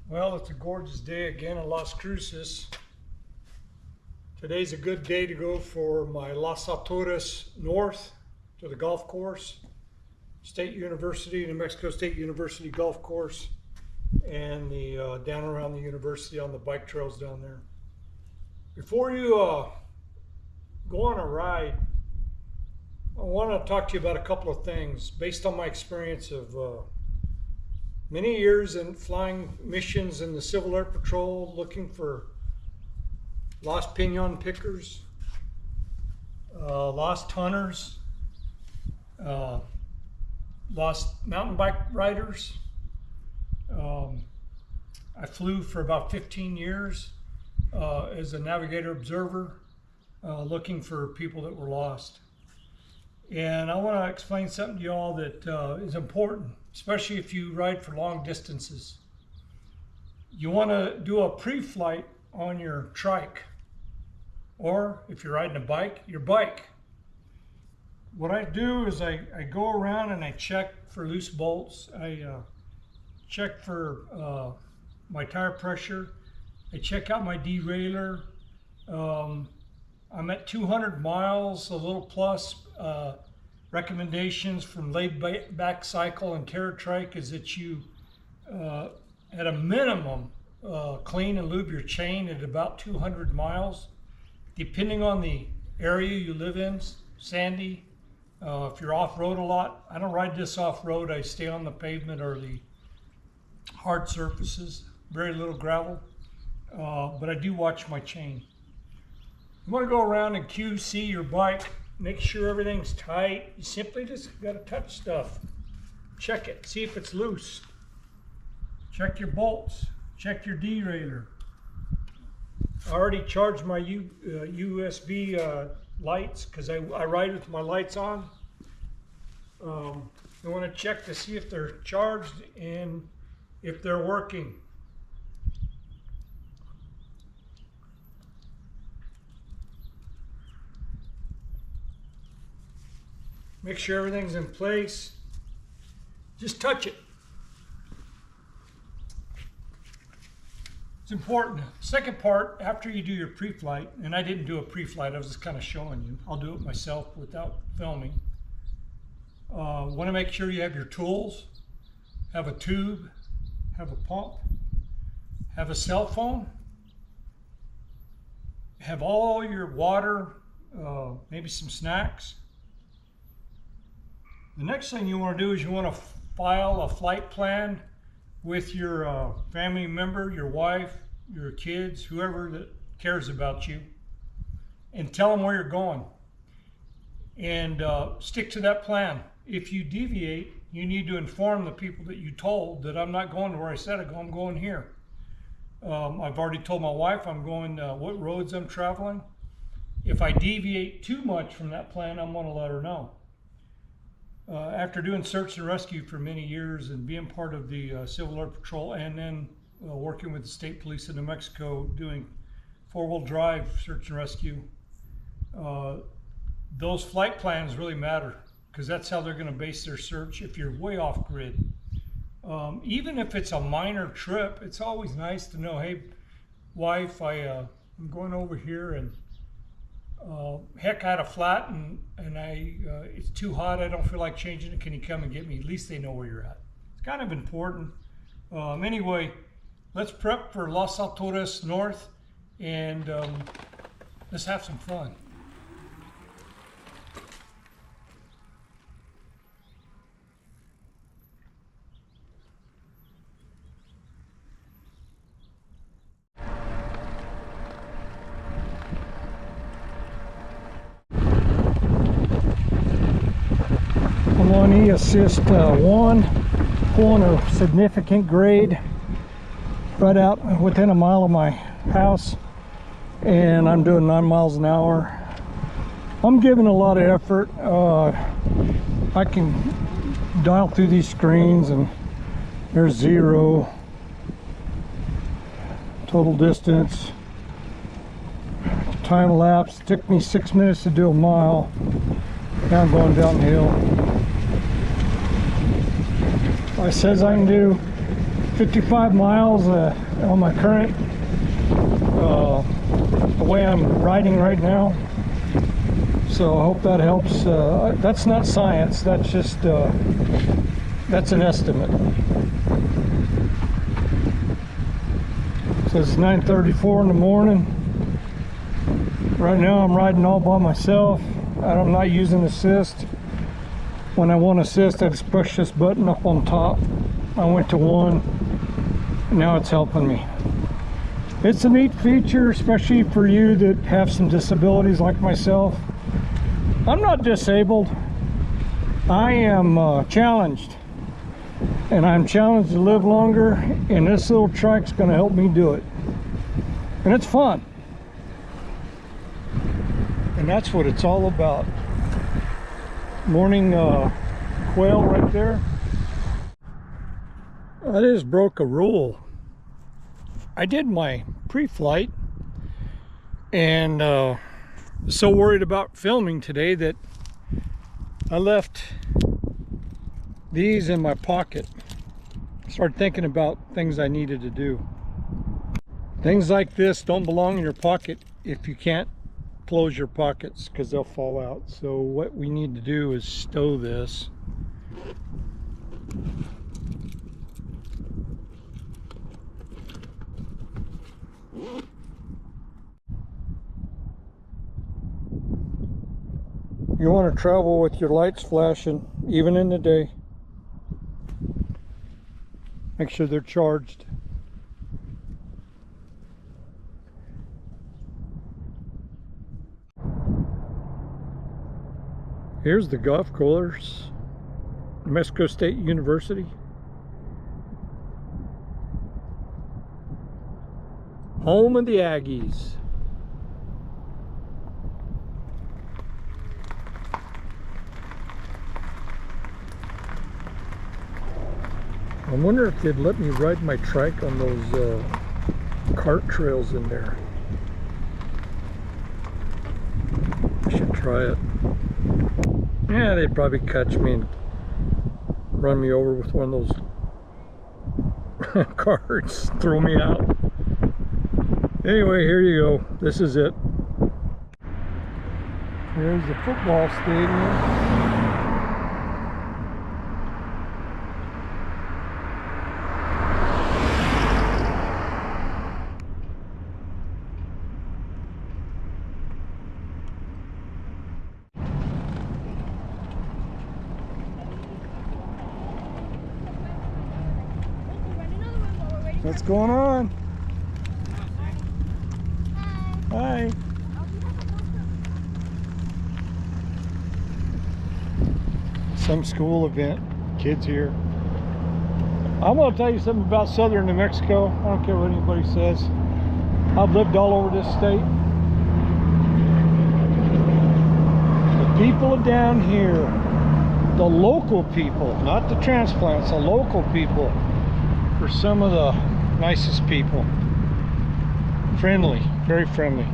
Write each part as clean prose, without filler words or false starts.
Well, it's a gorgeous day again in Las Cruces. Today's a good day to go for my Las Alturas north to the golf course, State University, New Mexico State University golf course, and the down around the university on the bike trails down there. Before you go on a ride, I want to talk to you about a couple of things based on my experience of many years in flying missions in the Civil Air Patrol, looking for lost pinon pickers, lost hunters, lost mountain bike riders. I flew for about 15 years as a navigator observer, looking for people that were lost. And I want to explain something to y'all that is important, especially if you ride for long distances. You want to do a pre-flight on your trike, or if you're riding a bike, your bike. What I do is I go around and I check for loose bolts. I check for my tire pressure. I check out my derailleur. I'm at 200 miles, a little plus. Recommendations from Laid Back Cycle and TerraTrike is that you, at a minimum, clean and lube your chain at about 200 miles. Depending on the area you live in, sandy, if you're off-road a lot. I don't ride this off-road. I stay on the pavement or the hard surfaces, very little gravel, but I do watch my chain. You want to go around and QC your bike, make sure everything's tight. You simply just got to touch stuff. Check it, see if it's loose. Check your bolts, check your derailleur. I already charged my USB lights because I ride with my lights on. You want to check to see if they're charged and if they're working. Make sure everything's in place. Just touch it. It's important. Second part, after you do your pre-flight, and I didn't do a pre-flight, I was just kind of showing you. I'll do it myself without filming. Want to make sure you have your tools, have a tube, have a pump, have a cell phone, have all your water, maybe some snacks. The next thing you want to do is you want to file a flight plan with your family member, your wife, your kids, whoever that cares about you, and tell them where you're going. And stick to that plan. If you deviate, you need to inform the people that you told that I'm not going to where I said I go, I'm going here. I've already told my wife I'm going what roads I'm traveling. If I deviate too much from that plan, I'm going to let her know. After doing search and rescue for many years and being part of the Civil Air Patrol, and then working with the state police in New Mexico doing four-wheel drive search and rescue, those flight plans really matter because that's how they're going to base their search if you're way off grid. Even if it's a minor trip, it's always nice to know, hey, wife, I'm going over here, and heck, I had a flat and it's too hot. I don't feel like changing it. Can you come and get me? At least they know where you're at. It's kind of important. Anyway, let's prep for Las Alturas North and let's have some fun. I'm on E-Assist 1, pulling a significant grade right out within a mile of my house, and I'm doing 9 miles an hour. I'm giving a lot of effort. I can dial through these screens and there's 0, total distance, time lapse. It took me 6 minutes to do a mile. Now I'm going downhill. It says I can do 55 miles on my current, the way I'm riding right now. So I hope that helps. That's not science, that's just, that's an estimate. So it's 9:34 in the morning. Right now I'm riding all by myself. I'm not using assist. When I want assist, I just push this button up on top. I went to 1, and now it's helping me. It's a neat feature, especially for you that have some disabilities like myself. I'm not disabled. I am challenged, and I'm challenged to live longer, and this little trike's going to help me do it. And it's fun. And that's what it's all about. Morning quail right there. I just broke a rule. I did my pre-flight, and so worried about filming today that I left these in my pocket. Started thinking about things I needed to do. Things like this don't belong in your pocket if you can't close your pockets, because they'll fall out. So what we need to do is stow this. You want to travel with your lights flashing, even in the day. Make sure they're charged. Here's the golf course, New Mexico State University. Home of the Aggies. I wonder if they'd let me ride my trike on those cart trails in there. I should try it. Yeah, they'd probably catch me and run me over with one of those carts, throw me out. Anyway, here you go. This is it. Here's the football stadium. What's going on? Hi. Some school event, kids here. I want to tell you something about southern New Mexico. I don't care what anybody says. I've lived all over this state. The people down here, the local people, not the transplants, the local people, are some of the nicest people. Friendly, very friendly.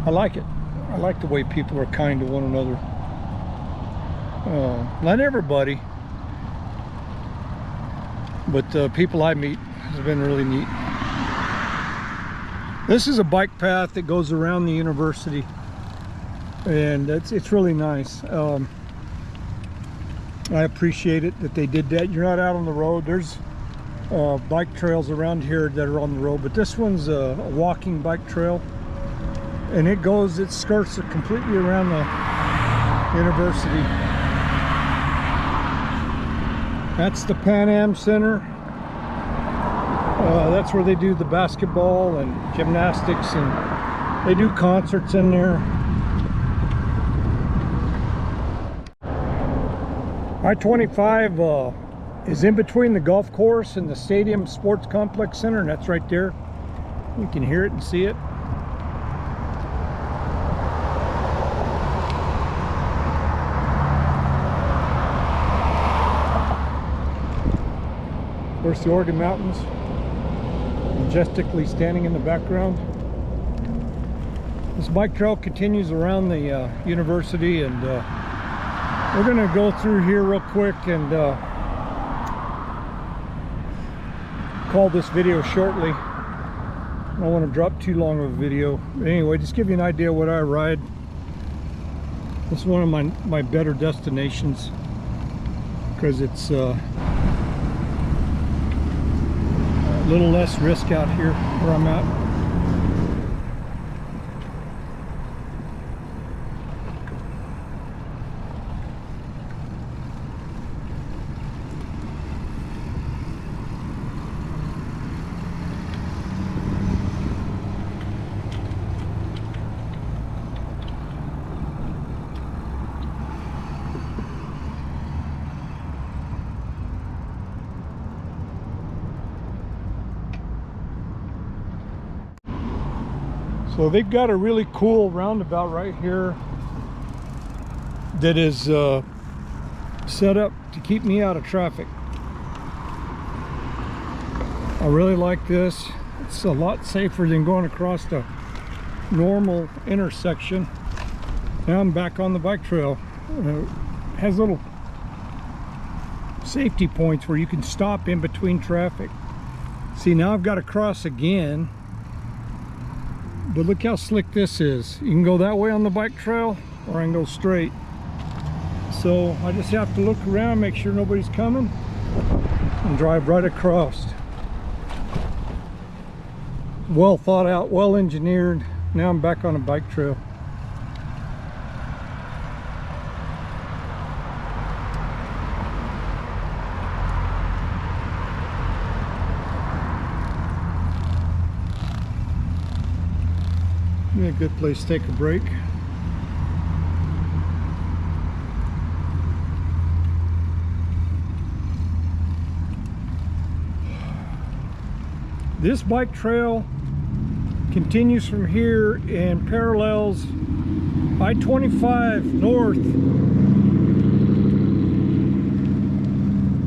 I like it. I like the way people are kind to one another. Not everybody, but the people I meet has been really neat. This is a bike path that goes around the university, and it's really nice. I appreciate it that they did that. You're not out on the road. There's bike trails around here that are on the road, but this one's a walking bike trail, and it skirts it completely around the university. That's the Pan Am Center. That's where they do the basketball and gymnastics, and they do concerts in there. I-25 is in between the golf course and the Stadium Sports Complex Center, and that's right there. You can hear it and see it. Of course, the Oregon Mountains majestically standing in the background. This bike trail continues around the university, and we're going to go through here real quick and call this video shortly. I don't want to drop too long of a video. Anyway, just give you an idea what I ride. It's one of my better destinations because it's a little less risk out here where I'm at. So they've got a really cool roundabout right here that is set up to keep me out of traffic. I really like this. It's a lot safer than going across the normal intersection. Now I'm back on the bike trail. It has little safety points where you can stop in between traffic. See, now I've got to cross again. But look how slick this is. You can go that way on the bike trail, or I can go straight. So I just have to look around, make sure nobody's coming, and drive right across. Well thought out, well engineered. Now I'm back on a bike trail. A good place to take a break. This bike trail continues from here and parallels I-25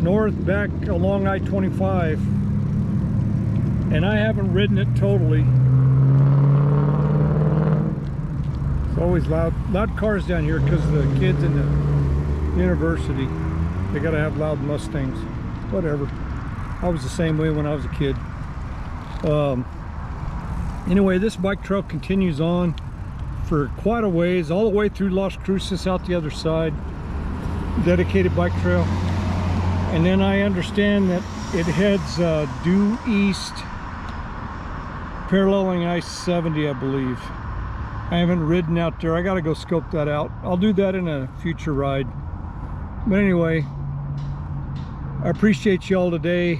north back along I-25, and I haven't ridden it totally. Always loud cars down here because of the kids in the university. They gotta have loud Mustangs. Whatever. I was the same way when I was a kid. Anyway, this bike trail continues on for quite a ways, all the way through Las Cruces out the other side. Dedicated bike trail. And then I understand that it heads due east, paralleling I-70, I believe. I haven't ridden out there. I gotta go scope that out. I'll do that in a future ride. But anyway, I appreciate y'all today.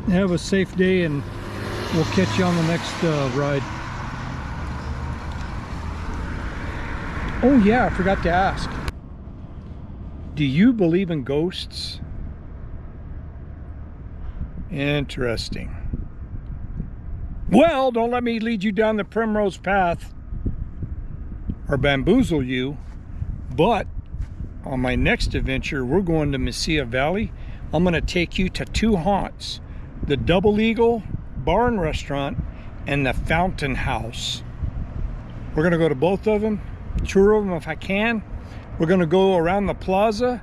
Have a safe day, and we'll catch you on the next ride. Oh yeah, I forgot to ask. Do you believe in ghosts? Interesting. Well, don't let me lead you down the primrose path or bamboozle you, but on my next adventure, we're going to Mesilla Valley. I'm going to take you to two haunts, the Double Eagle Bar and Restaurant and the Fountain House. We're going to go to both of them, tour of them if I can. We're going to go around the plaza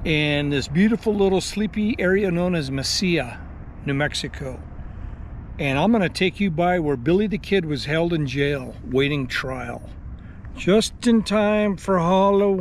and this beautiful little sleepy area known as Mesilla, New Mexico. And I'm going to take you by where Billy the Kid was held in jail, waiting trial. Just in time for Halloween.